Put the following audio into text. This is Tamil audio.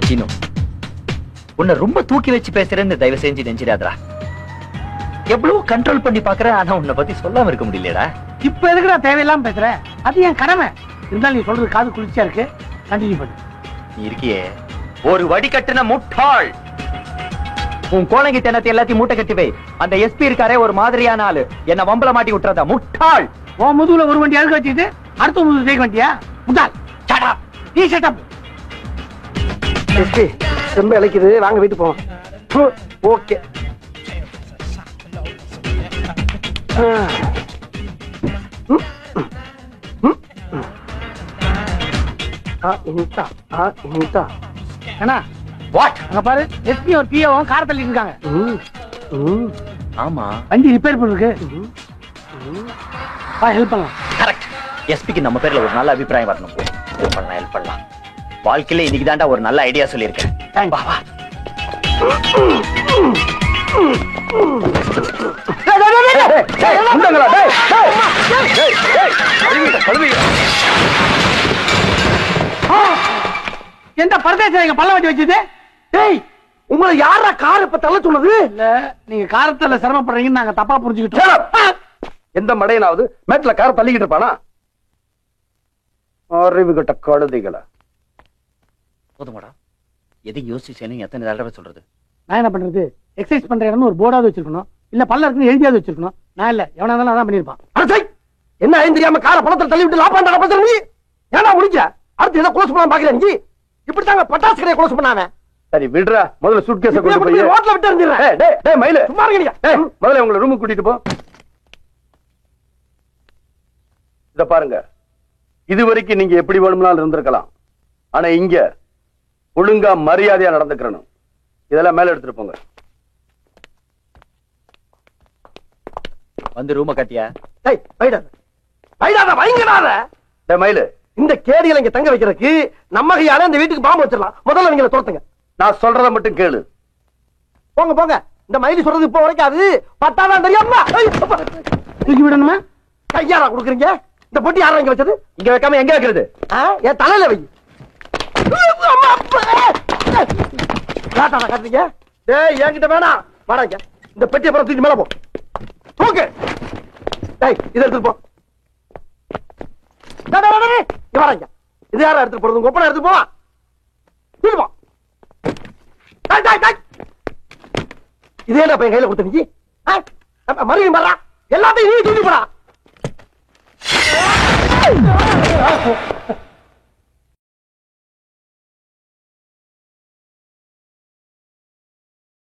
சீனு, உன்னை ரொம்ப தூக்கி வச்சு பேசுறேன்னு தயவு செஞ்சு நெஞ்சிடாதா. எவ்வளவு கண்ட்ரோல் பண்ணி பாக்குறேன், ஆனா உன்னை பத்தி சொல்லாம இருக்க முடியலடா. இப்ப எதுக்குடா தேவையில்லாம பேசுற? அது என் கடமை. இருந்தாலும் நீ சொல்றது காது குளிர்ச்சியா இருக்கு. கண்டினியூ பண்ணு. நீ இருக்கியே ஒரு வடி கட்டுன முட்டாள். உன் கோலங்கி தினத்தை எல்லாத்தையும் மூட்டை கட்டி வை. அந்த எஸ்பி இருக்காரே ஒரு மாதிரியான ஆளு, என்ன வம்பல மாட்டி விட்டுறதா முட்டாள். உன் முதுகுல ஒரு வண்டி அழுக்க வச்சுட்டு அடுத்த முதுகு தேய்க்க வண்டியா? முட்டாள். Shut up. நீ ஷட் அப். எஸ்பி ரொம்ப இழைக்குது, வாங்க வீட்டு போவோம். ஓகே. என்ன வாட்? அங்க பாரு, எஸ்பி ஒரு பிஏவும் கார் தள்ளிட்டு இருக்காங்க. ஆமா, வண்டி ரிப்பேர் பண்ணிருக்கு. ஹெல்ப் பண்ணலாம். கரெக்ட். எஸ்பிக்கு நம்ம பேர்ல ஒரு நல்ல அபிப்பிராயம் வரணும். ஹெல்ப் பண்ணலாம். வாழ்க்கையில இன்னைக்கு தாண்டா ஒரு நல்ல ஐடியா சொல்லியிருக்கேன். வா வா. எந்த பரதேச பல்ல வட்டி வச்சது? டேய், உங்களை யாரா கார் இப்ப தள்ள சொன்னது? இல்ல, நீங்க காரத்துல சிரமப்படுறீங்கன்னு நாங்க தப்பா புரிஞ்சுக்கிட்டோம். எந்த மடையனாவது மேட்ல கார தள்ளிக்கிட்டு இருப்பானா? அறிவு கட்ட கழுதைகளா. போதுமாடா, எதையும் யோசிச்சேன்னு எத்தனை தடவை சொல்றது? நான் என்ன பண்றது? எக்ஸசைஸ் பண்ற இடம்னு ஒரு போர்டாவது வச்சிருக்கணும், இல்ல பல்ல இருக்குன்னு எழுதியாவது வச்சிருக்கணும். நான் இல்ல, எவனா இருந்தாலும் அதான் பண்ணிருப்பான். என்ன தெரியாம கார பணத்தை தள்ளி விட்டு லாபாண்டா பண்ற நீ? ஏன்னா முடிஞ்ச அடுத்து ஏதோ க்ளோஸ் பண்ணலாம் பாக்கல நீ. இப்படித்தாங்க பட்டாசு கடையை க்ளோஸ் பண்ணாம. சரி விடுறா, முதல்ல சூட்கேஸை கொண்டு போய் ரோட்ல விட்டு எறிஞ்சிரேன். டேய் டேய் மயிலு, சும்மா இருங்க. டேய் முதல்ல உங்களை ரூமுக்கு கூட்டிட்டு போ. இத பாருங்க, இதுவரைக்கும் நீங்க எப்படி வேணும்னாலும் இருந்திருக்கலாம். ஆனா இங்க ஒழுங்கா மரியாதையா நடந்துக்கணும். இதெல்லாம் மேல எடுத்துட்டு போங்க. வந்து ரூம கட்டியா? டேய் வைடாத வைடாத வைங்கடாத. டேய் மயிலு, இந்த கேடிகளை இங்க தங்க வைக்கிறதுக்கு நம்ம கையால இந்த வீட்டுக்கு பாம்பு வச்சிடலாம். முதல்ல நீங்க தோத்துங்க. நான் சொல்றத மட்டும் கேளு. போங்க போங்க. இந்த மயிலி சொல்றது இப்ப வரைக்காது, பட்டாதான் தெரியாம தூக்கி விடணுமா? கையாரா கொடுக்குறீங்க? இந்த பொட்டி யாரா இங்க வச்சது? இங்க வைக்காம எங்க வைக்கிறது? என் தலையில வை. காட்டுறீங்க? டேய் என்கிட்ட வேணாம், வாடாங்க. இந்த பெட்டியை அப்புறம் தூக்கி மேல போ. ஓகே. டேய் இதை எடுத்துட்டு போ. வாடாங்க. இது யாரா எடுத்துட்டு போறது? உங்க ஒப்பனை எடுத்து போவா. தூக்கி போ. இதே என்ன பையன் கையில கொடுத்த நீ? மறுபடியும் வர்றா, எல்லாத்தையும் நீ தூக்கி போடா.